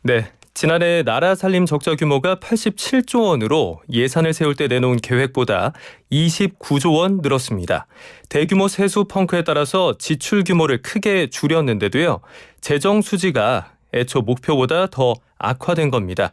네, 지난해 나라 살림 적자 규모가 87조 원으로 예산을 세울 때 내놓은 계획보다 29조 원 늘었습니다. 대규모 세수 펑크에 따라서 지출 규모를 크게 줄였는데도요. 재정 수지가 애초 목표보다 더 악화된 겁니다.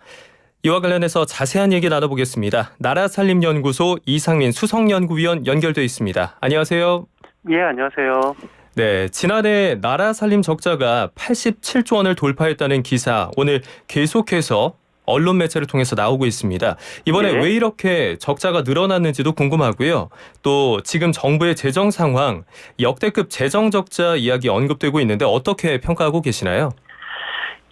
이와 관련해서 자세한 얘기 나눠보겠습니다. 나라살림연구소 이상민 수석연구위원 연결돼 있습니다. 안녕하세요. 예, 안녕하세요. 네, 지난해 나라 살림 적자가 87조 원을 돌파했다는 기사 오늘 계속해서 언론 매체를 통해서 나오고 있습니다. 이번에 네. 왜 이렇게 적자가 늘어났는지도 궁금하고요. 또 지금 정부의 재정 상황, 역대급 재정 적자 이야기 언급되고 있는데 어떻게 평가하고 계시나요?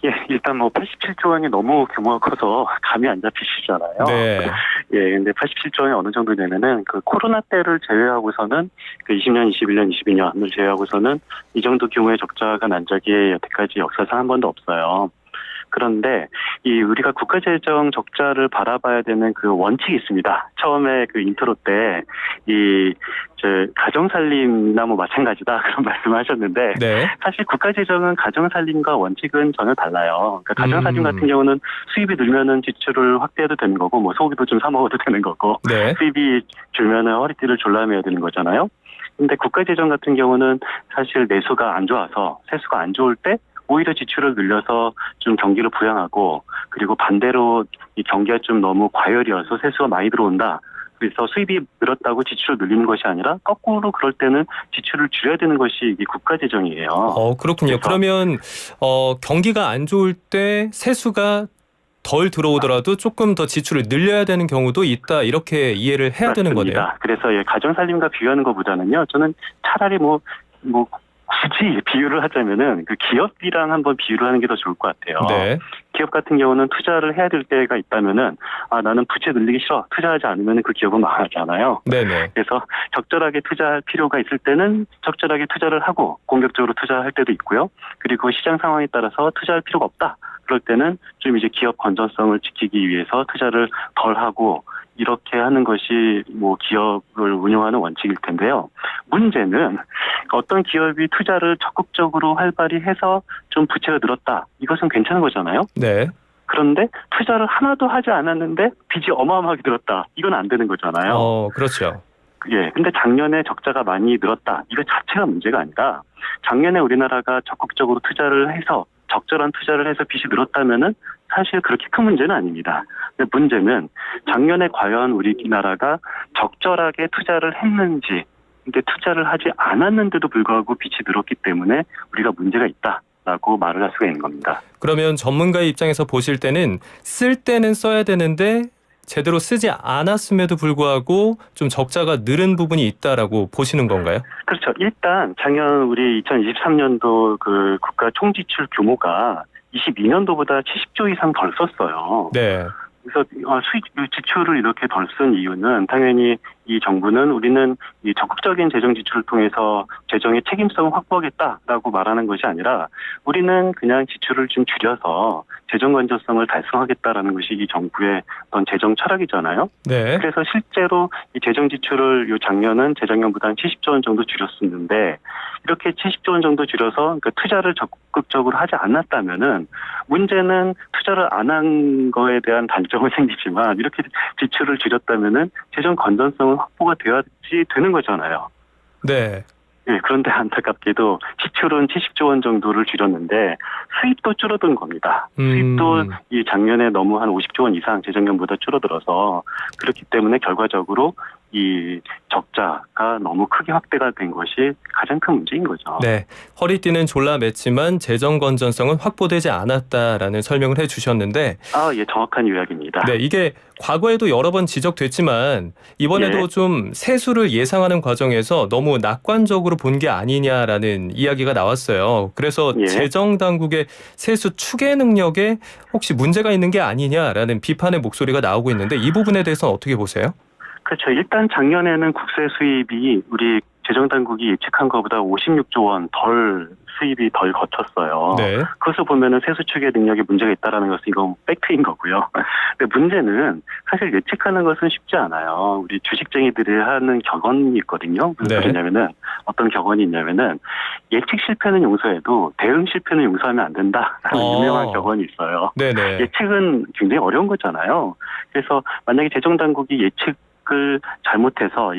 예, 일단 87조 원이 너무 규모가 커서 감이 안 잡히시잖아요. 네. 예, 근데 87조 원이 어느 정도 되면은 그 코로나 때를 제외하고서는 그 20년, 21년, 22년을 제외하고서는 이 정도 규모의 적자가 난 적이 여태까지 역사상 한 번도 없어요. 그런데 이 우리가 국가재정 적자를 바라봐야 되는 그 원칙이 있습니다. 처음에 그 인트로 때 이 가정살림이나 마찬가지다 그런 말씀하셨는데 네. 사실 국가재정은 가정살림과 원칙은 전혀 달라요. 그러니까 가정살림 같은 경우는 수입이 늘면은 지출을 확대해도 되는 거고 소고기도 좀 사 먹어도 되는 거고 네. 수입이 줄면은 허리띠를 졸라매야 되는 거잖아요. 근데 국가재정 같은 경우는 사실 내수가 안 좋아서 세수가 안 좋을 때 오히려 지출을 늘려서 좀 경기를 부양하고 그리고 반대로 이 경기가 좀 너무 과열이어서 세수가 많이 들어온다. 그래서 수입이 늘었다고 지출을 늘리는 것이 아니라 거꾸로 그럴 때는 지출을 줄여야 되는 것이 이게 국가재정이에요. 그렇군요. 그러면 경기가 안 좋을 때 세수가 덜 들어오더라도 조금 더 지출을 늘려야 되는 경우도 있다. 이렇게 이해를 해야 되는 거네요. 그래서 가정살림과 비교하는 것보다는요. 저는 차라리 굳이 비유를 하자면은 그 기업이랑 한번 비유를 하는 게 더 좋을 것 같아요. 네. 기업 같은 경우는 투자를 해야 될 때가 있다면은 나는 부채 늘리기 싫어. 투자하지 않으면 그 기업은 망하잖아요. 네네. 그래서 적절하게 투자할 필요가 있을 때는 적절하게 투자를 하고 공격적으로 투자할 때도 있고요. 그리고 시장 상황에 따라서 투자할 필요가 없다. 그럴 때는 좀 이제 기업 건전성을 지키기 위해서 투자를 덜 하고 이렇게 하는 것이 기업을 운영하는 원칙일 텐데요. 문제는 어떤 기업이 투자를 적극적으로 활발히 해서 좀 부채가 늘었다. 이것은 괜찮은 거잖아요. 네. 그런데 투자를 하나도 하지 않았는데 빚이 어마어마하게 늘었다. 이건 안 되는 거잖아요. 그렇죠. 예, 근데 작년에 적자가 많이 늘었다. 이거 자체가 문제가 아니라 작년에 우리나라가 적극적으로 투자를 해서 적절한 투자를 해서 빚이 늘었다면은 사실 그렇게 큰 문제는 아닙니다. 근데 문제는 작년에 과연 우리나라가 적절하게 투자를 했는지, 근데 투자를 하지 않았는데도 불구하고 빚이 늘었기 때문에 우리가 문제가 있다라고 말을 할 수가 있는 겁니다. 그러면 전문가의 입장에서 보실 때는 쓸 때는 써야 되는데 제대로 쓰지 않았음에도 불구하고 좀 적자가 늘은 부분이 있다라고 보시는 건가요? 그렇죠. 일단 작년 우리 2023년도 그 국가 총지출 규모가 22년도보다 70조 이상 덜 썼어요. 네. 그래서 지출을 이렇게 덜 쓴 이유는 당연히 이 정부는 우리는 이 적극적인 재정 지출을 통해서 재정의 책임성을 확보하겠다라고 말하는 것이 아니라 우리는 그냥 지출을 좀 줄여서 재정 건전성을 달성하겠다라는 것이 이 정부의 어떤 재정 철학이잖아요. 네. 그래서 실제로 이 재정 지출을 작년은 재작년보다 한 70조 원 정도 줄였었는데 이렇게 70조 원 정도 줄여서 투자를 적극적으로 하지 않았다면은 문제는 투자를 안 한 거에 대한 단점은 생기지만 이렇게 지출을 줄였다면은 재정 건전성은 확보가 되어야지 되는 거잖아요. 네. 예, 그런데 안타깝게도 지출은 70조 원 정도를 줄였는데 수입도 줄어든 겁니다. 수입도 이 작년에 너무 한 50조 원 이상 재작년보다 줄어들어서 그렇기 때문에 결과적으로 이 적자가 너무 크게 확대가 된 것이 가장 큰 문제인 거죠. 네, 허리띠는 졸라맸지만 재정 건전성은 확보되지 않았다라는 설명을 해주셨는데 예, 정확한 요약입니다. 네, 이게 과거에도 여러 번 지적됐지만 이번에도 좀 세수를 예상하는 과정에서 너무 낙관적으로 본 게 아니냐라는 이야기가 나왔어요. 그래서 재정 당국의 세수 추계 능력에 혹시 문제가 있는 게 아니냐라는 비판의 목소리가 나오고 있는데 이 부분에 대해서는 어떻게 보세요? 그렇죠. 일단 작년에는 국세 수입이 우리 재정당국이 예측한 것보다 56조 원 덜 수입이 덜 거쳤어요. 네. 그것을 보면은 세수 추계 능력에 문제가 있다라는 것은 이건 팩트인 거고요. 근데 문제는 사실 예측하는 것은 쉽지 않아요. 우리 주식쟁이들이 하는 격언이 있거든요. 무슨 네. 소리냐면은 어떤 격언이 있냐면은 예측 실패는 용서해도 대응 실패는 용서하면 안 된다라는 유명한 격언이 있어요. 네네. 예측은 굉장히 어려운 거잖아요. 그래서 만약에 재정당국이 예측을 잘못해서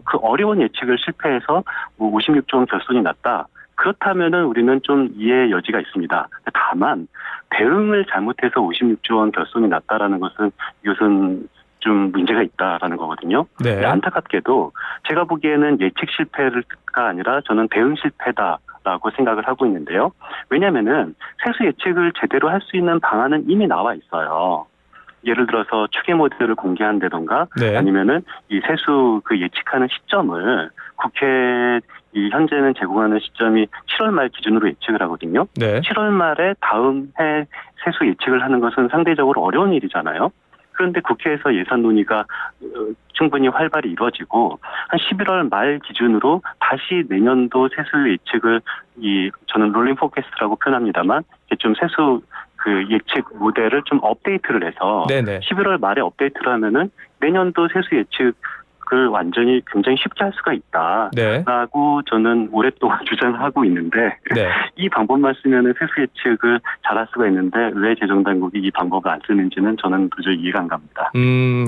그 어려운 예측을 실패해서 뭐 56조 원 결손이 났다. 그렇다면은 우리는 좀 이해의 여지가 있습니다. 다만 대응을 잘못해서 56조 원 결손이 났다라는 것은 이것은 좀 문제가 있다라는 거거든요. 네. 안타깝게도 제가 보기에는 예측 실패가 아니라 저는 대응 실패다라고 생각을 하고 있는데요. 왜냐하면은 세수 예측을 제대로 할 수 있는 방안은 이미 나와 있어요. 예를 들어서 추계 모델을 공개한다던가 네. 아니면은 이 세수 그 예측하는 시점을 국회 이 현재는 제공하는 시점이 7월 말 기준으로 예측을 하거든요. 네. 7월 말에 다음 해 세수 예측을 하는 것은 상대적으로 어려운 일이잖아요. 그런데 국회에서 예산 논의가 충분히 활발히 이루어지고 한 11월 말 기준으로 다시 내년도 세수 예측을 저는 롤링 포캐스트라고 표현합니다만 좀 세수 그 예측 모델을 좀 업데이트를 해서 네네. 11월 말에 업데이트를 하면은 내년도 세수 예측을 완전히 굉장히 쉽게 할 수가 네. 있다라고 저는 오랫동안 주장하고 있는데 네. 이 방법만 쓰면은 세수 예측을 잘할 수가 있는데 왜 재정당국이 이 방법을 안 쓰는지는 저는 도저히 이해가 안 갑니다.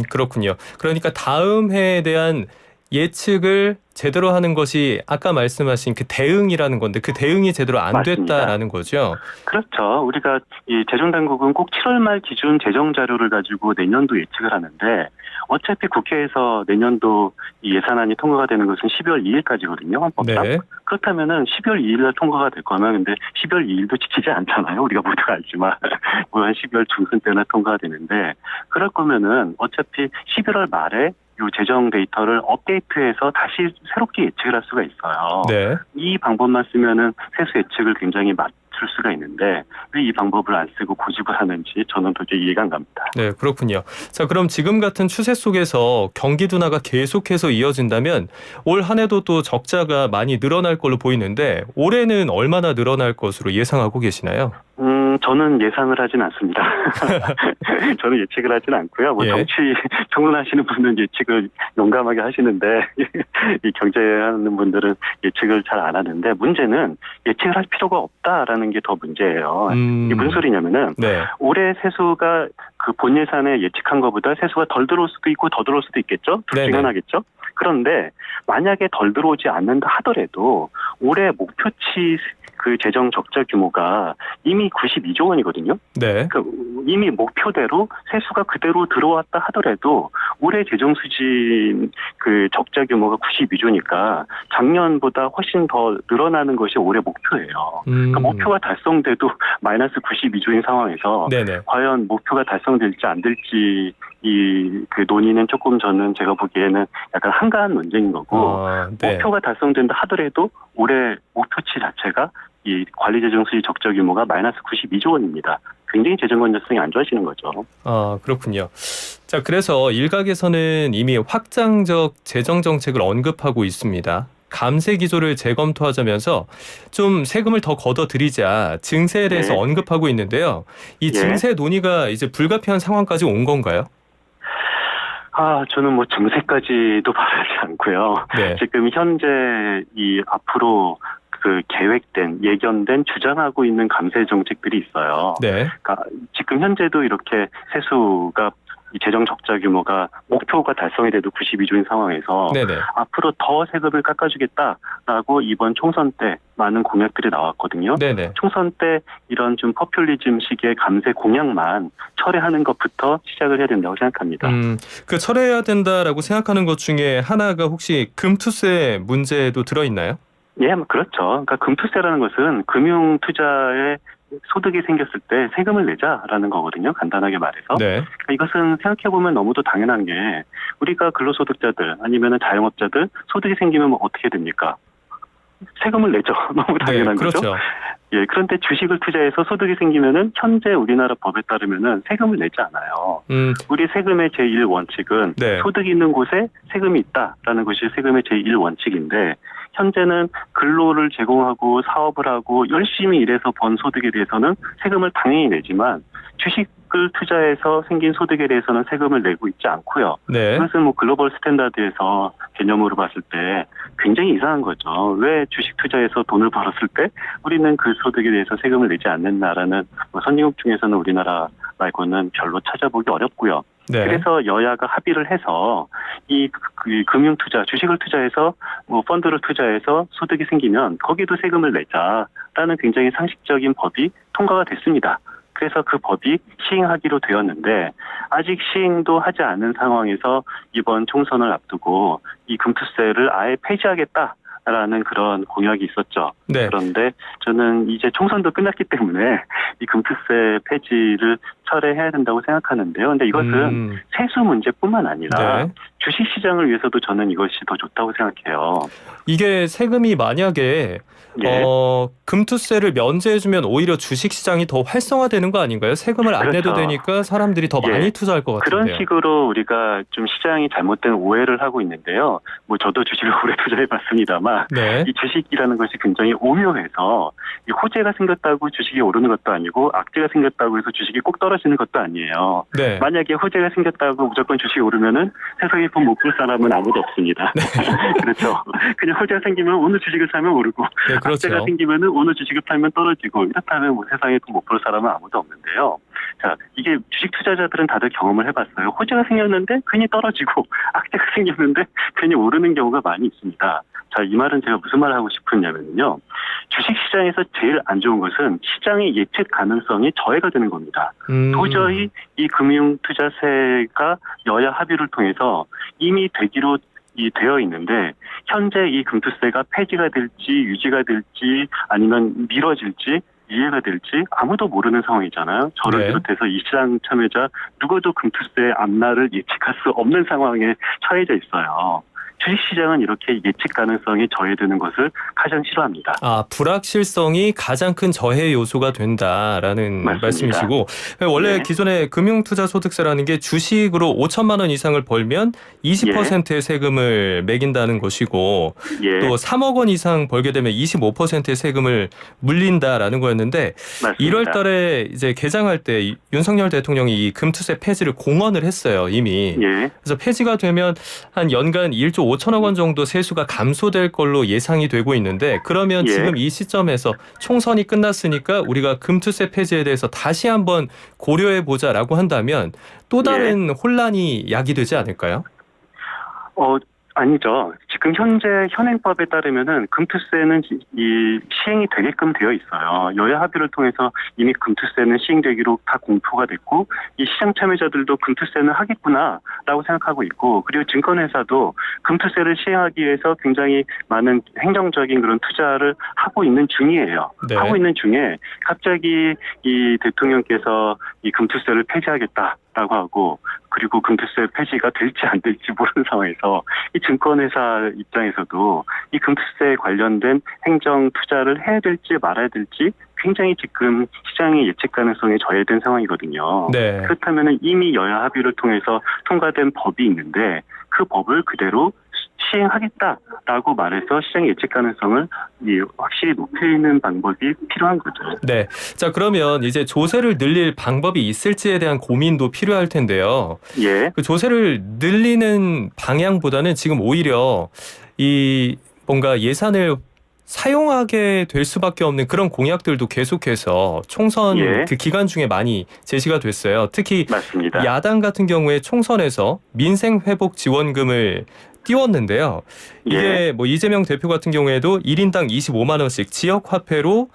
그렇군요. 그러니까 다음 해에 대한 예측을 제대로 하는 것이 아까 말씀하신 그 대응이라는 건데 그 대응이 제대로 안 맞습니다. 됐다라는 거죠. 그렇죠. 우리가 이 재정당국은 꼭 7월 말 기준 재정 자료를 가지고 내년도 예측을 하는데 어차피 국회에서 내년도 이 예산안이 통과가 되는 것은 12월 2일까지거든요. 헌법상. 네. 그렇다면은 12월 2일 날 통과가 될 거면 근데 12월 2일도 지키지 않잖아요. 우리가 모두가 알지만 뭐 한 12월 중순 때나 통과가 되는데 그럴 거면은 어차피 11월 말에 이 재정 데이터를 업데이트해서 다시 새롭게 예측을 할 수가 있어요. 네. 이 방법만 쓰면은 세수 예측을 굉장히 맞출 수가 있는데 왜 이 방법을 안 쓰고 고집을 하는지 저는 도저히 이해가 안 갑니다. 네, 그렇군요. 자, 그럼 지금 같은 추세 속에서 경기 둔화가 계속해서 이어진다면 올 한 해도 또 적자가 많이 늘어날 걸로 보이는데 올해는 얼마나 늘어날 것으로 예상하고 계시나요? 저는 예상을 하진 않습니다. 저는 예측을 하진 않고요. 뭐 예. 정치 평론하시는 분은 예측을 용감하게 하시는데 이 경제하는 분들은 예측을 잘 안 하는데 문제는 예측을 할 필요가 없다라는 게 더 문제예요. 이게 무슨 소리냐면은 네. 올해 세수가 그 본 예산에 예측한 것보다 세수가 덜 들어올 수도 있고 더 들어올 수도 있겠죠. 둘 중에 네네. 하나겠죠. 그런데 만약에 덜 들어오지 않는다 하더라도 올해 목표치 그 재정 적자 규모가 이미 92조 원이거든요. 네. 이미 목표대로 세수가 그대로 들어왔다 하더라도 올해 재정 수진 그 적자 규모가 92조니까 작년보다 훨씬 더 늘어나는 것이 올해 목표예요. 그러니까 목표가 달성돼도 마이너스 92조인 상황에서 네네. 과연 목표가 달성될지 안 될지 이 그 논의는 조금 저는 제가 보기에는 약간 한가한 논쟁인 거고 네. 목표가 달성된다 하더라도 올해 목표치 자체가 이 관리재정수지 적자 규모가 마이너스 92조 원입니다. 굉장히 재정 건전성이 안 좋아지는 거죠. 그렇군요. 자, 그래서 일각에서는 이미 확장적 재정 정책을 언급하고 있습니다. 감세 기조를 재검토하자면서 좀 세금을 더 걷어들이자 증세에 대해서 네. 언급하고 있는데요. 이 증세 논의가 이제 불가피한 상황까지 온 건가요? 저는 뭐 증세까지도 바라지 않고요. 네. 지금 현재 이 앞으로 그 계획된 예견된 주장하고 있는 감세 정책들이 있어요. 네. 그러니까 지금 현재도 이렇게 세수가 이 재정 적자 규모가 목표가 달성이 돼도 92조인 상황에서 네네. 앞으로 더 세금을 깎아주겠다라고 이번 총선 때 많은 공약들이 나왔거든요. 네네. 총선 때 이런 좀 포퓰리즘식의 감세 공약만 철회하는 것부터 시작을 해야 된다고 생각합니다. 그 철회해야 된다라고 생각하는 것 중에 하나가 혹시 금투세 문제도 들어있나요? 예, 그렇죠. 그러니까 금투세라는 것은 금융 투자에 소득이 생겼을 때 세금을 내자라는 거거든요. 간단하게 말해서. 네. 그러니까 이것은 생각해보면 너무도 당연한 게 우리가 근로소득자들 아니면 자영업자들 소득이 생기면 뭐 어떻게 됩니까? 세금을 내죠. 너무 당연한 네, 그렇죠. 거죠. 예, 그런데 주식을 투자해서 소득이 생기면은 현재 우리나라 법에 따르면은 세금을 내지 않아요. 우리 세금의 제1원칙은 네. 소득이 있는 곳에 세금이 있다라는 것이 세금의 제1원칙인데 현재는 근로를 제공하고 사업을 하고 열심히 일해서 번 소득에 대해서는 세금을 당연히 내지만 주식을 투자해서 생긴 소득에 대해서는 세금을 내고 있지 않고요. 네. 그것은 뭐 글로벌 스탠다드에서 개념으로 봤을 때 굉장히 이상한 거죠. 왜 주식 투자해서 돈을 벌었을 때 우리는 그 소득에 대해서 세금을 내지 않는다라는 뭐 선진국 중에서는 우리나라 말고는 별로 찾아보기 어렵고요. 네. 그래서 여야가 합의를 해서 이 금융 투자, 주식을 투자해서 뭐 펀드를 투자해서 소득이 생기면 거기도 세금을 내자라는 굉장히 상식적인 법이 통과가 됐습니다. 그래서 그 법이 시행하기로 되었는데 아직 시행도 하지 않은 상황에서 이번 총선을 앞두고 이 금투세를 아예 폐지하겠다라는 그런 공약이 있었죠. 네. 그런데 저는 이제 총선도 끝났기 때문에 이 금투세 폐지를 철회해야 된다고 생각하는데요. 근데 이것은 세수 문제뿐만 아니라 네. 주식시장을 위해서도 저는 이것이 더 좋다고 생각해요. 이게 세금이 만약에 예. 금투세를 면제해주면 오히려 주식시장이 더 활성화되는 거 아닌가요? 세금을 안 내도 그렇죠. 되니까 사람들이 더 예. 많이 투자할 것 같은데요. 그런 식으로 우리가 좀 시장이 잘못된 오해를 하고 있는데요. 뭐 저도 주식을 오래 투자해봤습니다만 네. 이 주식이라는 것이 굉장히 오묘해서 이 호재가 생겼다고 주식이 오르는 것도 아니고 악재가 생겼다고 해서 주식이 꼭 떨어지는 것도 아니에요. 네. 만약에 호재가 생겼다고 무조건 주식이 오르면은 세상에 돈 못 벌 사람은 아무도 없습니다. 그렇죠. 그냥 호재가 생기면 오늘 주식을 사면 오르고 네, 악재가 그렇죠. 생기면은 오늘 주식을 팔면 떨어지고 이렇다면 뭐 세상에 돈 못 벌 사람은 아무도 없는데요. 자, 이게 주식 투자자들은 다들 경험을 해봤어요. 호재가 생겼는데 괜히 떨어지고 악재가 생겼는데 괜히 오르는 경우가 많이 있습니다. 자, 이 말은 제가 무슨 말을 하고 싶으냐면요. 주식시장에서 제일 안 좋은 것은 시장의 예측 가능성이 저해가 되는 겁니다. 도저히 이 금융투자세가 여야 합의를 통해서 이미 되기로 되어 있는데 현재 이 금투세가 폐지가 될지 유지가 될지 아니면 미뤄질지 이해가 될지 아무도 모르는 상황이잖아요. 저를 네. 비롯해서 이 시장 참여자 누구도 금투세 앞날을 예측할 수 없는 상황에 처해져 있어요. 주식시장은 이렇게 예측 가능성이 저해되는 것을 가장 싫어합니다. 아, 불확실성이 가장 큰 저해 요소가 된다라는 맞습니다. 말씀이시고 원래 네. 기존의 금융투자소득세라는 게 주식으로 5천만 원 이상을 벌면 20%의 세금을 매긴다는 것이고 예, 또 3억 원 이상 벌게 되면 25%의 세금을 물린다라는 거였는데 맞습니다. 1월 달에 이제 개장할 때 윤석열 대통령이 이 금투세 폐지를 공언을 했어요, 이미. 예, 그래서 폐지가 되면 한 연간 1조 5천억 원 정도 세수가 감소될 걸로 예상이 되고 있는데 그러면 예. 지금 이 시점에서 총선이 끝났으니까 우리가 금투세 폐지에 대해서 다시 한번 고려해보자라고 한다면 또 다른 혼란이 야기되지 않을까요? 아니죠. 지금 현재 현행법에 따르면은 금투세는 이 시행이 되게끔 되어 있어요. 여야 합의를 통해서 이미 금투세는 시행되기로 다 공표가 됐고 이 시장 참여자들도 금투세는 하겠구나라고 생각하고 있고 그리고 증권회사도 금투세를 시행하기 위해서 굉장히 많은 행정적인 그런 투자를 하고 있는 중이에요. 네. 하고 있는 중에 갑자기 이 대통령께서 이 금투세를 폐지하겠다라고 하고 그리고 금투세 폐지가 될지 안 될지 모르는 상황에서 이 증권회사 입장에서도 이 금투세 관련된 행정 투자를 해야 될지 말아야 될지 굉장히 지금 시장의 예측 가능성이 저해된 상황이거든요. 네. 그렇다면 이미 여야 합의를 통해서 통과된 법이 있는데 그 법을 그대로 시행하겠다라고 말해서 시장의 예측 가능성을 확실히 높이는 방법이 필요한 거죠. 네. 자, 그러면 이제 조세를 늘릴 방법이 있을지에 대한 고민도 필요할 텐데요. 예, 그 조세를 늘리는 방향보다는 지금 오히려 이 뭔가 예산을 사용하게 될 수밖에 없는 그런 공약들도 계속해서 총선 예. 그 기간 중에 많이 제시가 됐어요. 특히 맞습니다. 야당 같은 경우에 총선에서 민생회복 지원금을 띄웠는데요. 이게 예. 뭐 이재명 대표 같은 경우에도 1인당 25만 원씩 지역 화폐로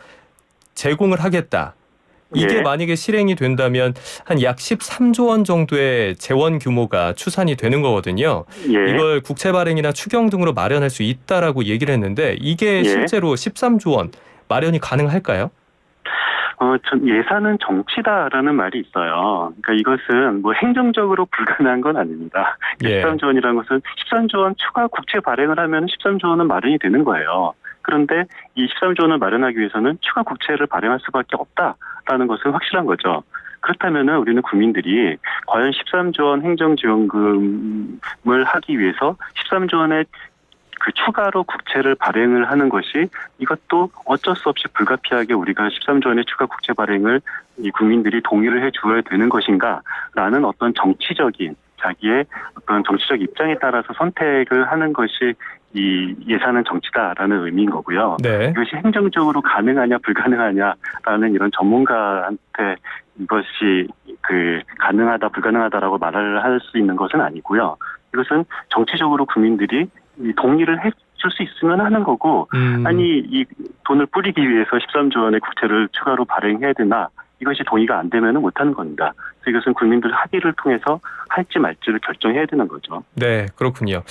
제공을 하겠다. 이게 예. 만약에 실행이 된다면 한 약 13조 원 정도의 재원 규모가 추산이 되는 거거든요. 예. 이걸 국채 발행이나 추경 등으로 마련할 수 있다라고 얘기를 했는데 이게 예. 실제로 13조 원 마련이 가능할까요? 예산은 정치다라는 말이 있어요. 그러니까 이것은 뭐 행정적으로 불가능한 건 아닙니다. 예. 13조 원이라는 것은 13조 원 추가 국채 발행을 하면 13조 원은 마련이 되는 거예요. 그런데 이 13조 원을 마련하기 위해서는 추가 국채를 발행할 수밖에 없다라는 것은 확실한 거죠. 그렇다면은 우리는 국민들이 과연 13조 원 행정지원금을 하기 위해서 13조 원의 그 추가로 국채를 발행을 하는 것이 이것도 어쩔 수 없이 불가피하게 우리가 13조 원의 추가 국채 발행을 이 국민들이 동의를 해 주어야 되는 것인가라는 어떤 정치적인 자기의 어떤 정치적 입장에 따라서 선택을 하는 것이 이 예산은 정치다라는 의미인 거고요. 네. 이것이 행정적으로 가능하냐 불가능하냐라는 이런 전문가한테 이것이 그 가능하다 불가능하다라고 말을 할 수 있는 것은 아니고요. 이것은 정치적으로 국민들이 이 동의를 해줄 수 있으면 하는 거고 아니 이 돈을 뿌리기 위해서 13조 원의 국채를 추가로 발행해야 되나 이것이 동의가 안 되면 못하는 겁니다. 그래서 이것은 국민들 합의를 통해서 할지 말지를 결정해야 되는 거죠. 네, 그렇군요.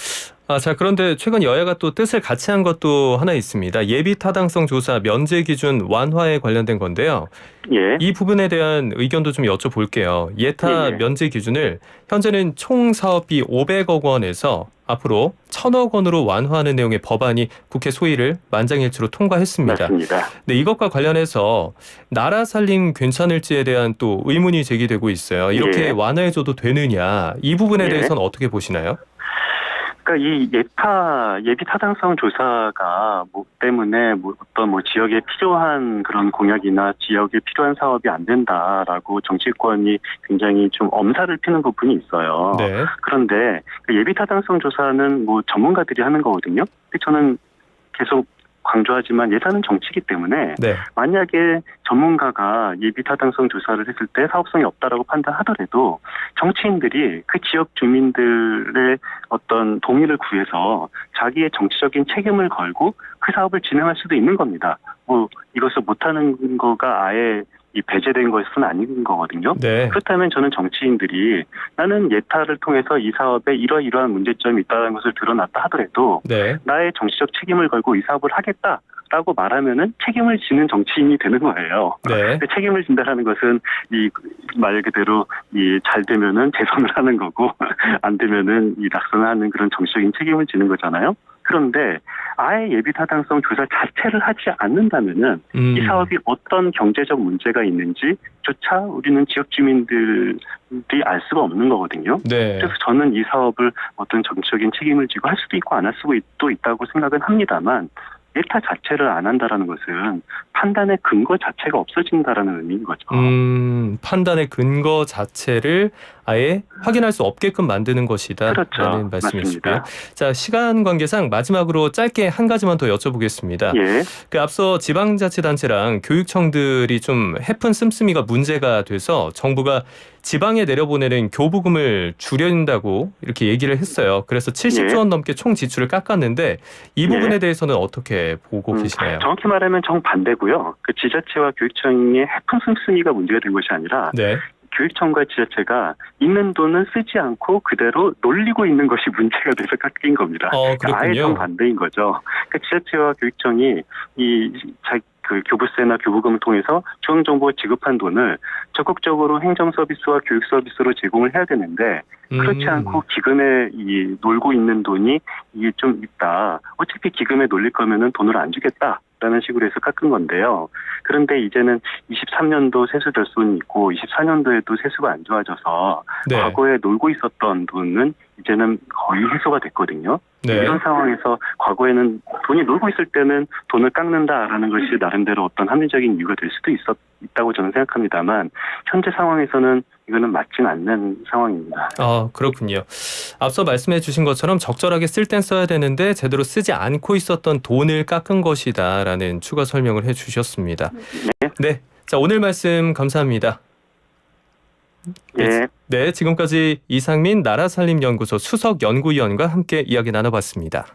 자, 그런데 최근 여야가 또 뜻을 같이 한 것도 하나 있습니다. 예비 타당성 조사 면제 기준 완화에 관련된 건데요. 예. 이 부분에 대한 의견도 좀 여쭤볼게요. 예타 예. 면제 기준을 현재는 총 사업비 500억 원에서 앞으로 1,000억 원으로 완화하는 내용의 법안이 국회 소위를 만장일치로 통과했습니다. 맞습니다. 네, 이것과 관련해서 나라 살림 괜찮을지에 대한 또 의문이 제기되고 있어요. 이렇게 예. 완화해줘도 되느냐? 이 부분에 예. 대해서는 어떻게 보시나요? 그러니까 이 예비 타당성 조사가 때문에 어떤 지역에 필요한 그런 공약이나 지역에 필요한 사업이 안 된다라고 정치권이 굉장히 좀 엄살을 피는 부분이 있어요. 네. 그런데 그 예비 타당성 조사는 전문가들이 하는 거거든요. 근데 저는 계속 강조하지만 예산은 정치이기 때문에 네. 만약에 전문가가 예비 타당성 조사를 했을 때 사업성이 없다라고 판단하더라도 정치인들이 그 지역 주민들의 어떤 동의를 구해서 자기의 정치적인 책임을 걸고 그 사업을 진행할 수도 있는 겁니다. 이것을 못하는 거가 아예 이 배제된 것은 아닌 거거든요. 네. 그렇다면 저는 정치인들이 나는 예타를 통해서 이 사업에 이러이러한 문제점이 있다는 것을 드러났다 하더라도 네. 나의 정치적 책임을 걸고 이 사업을 하겠다라고 말하면은 책임을 지는 정치인이 되는 거예요. 네. 근데 책임을 진다라는 것은 이 말 그대로 이 잘 되면은 재선을 하는 거고 안 되면은 이 낙선하는 그런 정치적인 책임을 지는 거잖아요. 그런데 아예 예비 타당성 조사 자체를 하지 않는다면은 이 사업이 어떤 경제적 문제가 있는지조차 우리는 지역 주민들이 알 수가 없는 거거든요. 네. 그래서 저는 이 사업을 어떤 정치적인 책임을 지고 할 수도 있고 안 할 수도 있다고 생각은 합니다만 예타 자체를 안 한다라는 것은 판단의 근거 자체가 없어진다라는 의미인 거죠. 판단의 근거 자체를 아예 확인할 수 없게끔 만드는 것이다. 그렇죠. 라는 말씀이시고요. 맞습니다. 자, 시간 관계상 마지막으로 짧게 한 가지만 더 여쭤보겠습니다. 예. 그 앞서 지방자치단체랑 교육청들이 좀 해픈 씀씀이가 문제가 돼서 정부가 지방에 내려보내는 교부금을 줄인다고 이렇게 얘기를 했어요. 그래서 70조 원 넘게 총 지출을 깎았는데 이 부분에 대해서는 어떻게 보고 계시나요? 정확히 말하면 정반대고요. 그 지자체와 교육청의 해픈 씀씀이가 문제가 된 것이 아니라 네. 교육청과 지자체가 있는 돈은 쓰지 않고 그대로 놀리고 있는 것이 문제가 돼서 깎인 겁니다. 그렇군요. 아예 정반대인 거죠. 그러니까 지자체와 교육청이 그 교부세나 교부금을 통해서 중앙정부가 지급한 돈을 적극적으로 행정 서비스와 교육 서비스로 제공을 해야 되는데 그렇지 않고 기금에 놀고 있는 돈이 이게 좀 있다. 어차피 기금에 놀릴 거면은 돈을 안 주겠다라는 식으로 해서 깎은 건데요. 그런데 이제는 23년도 세수 결손이 있고 24년도에도 세수가 안 좋아져서 네. 과거에 놀고 있었던 돈은 이제는 거의 해소가 됐거든요. 네. 이런 상황에서 과거에는 돈이 놀고 있을 때는 돈을 깎는다라는 것이 나름대로 어떤 합리적인 이유가 될 수도 있다고 저는 생각합니다만 현재 상황에서는 이거는 맞지는 않는 상황입니다. 그렇군요. 앞서 말씀해 주신 것처럼 적절하게 쓸 땐 써야 되는데 제대로 쓰지 않고 있었던 돈을 깎은 것이다라는 추가 설명을 해 주셨습니다. 네. 자, 오늘 말씀 감사합니다. 예. 네, 지금까지 이상민 나라살림연구소 수석연구위원과 함께 이야기 나눠봤습니다.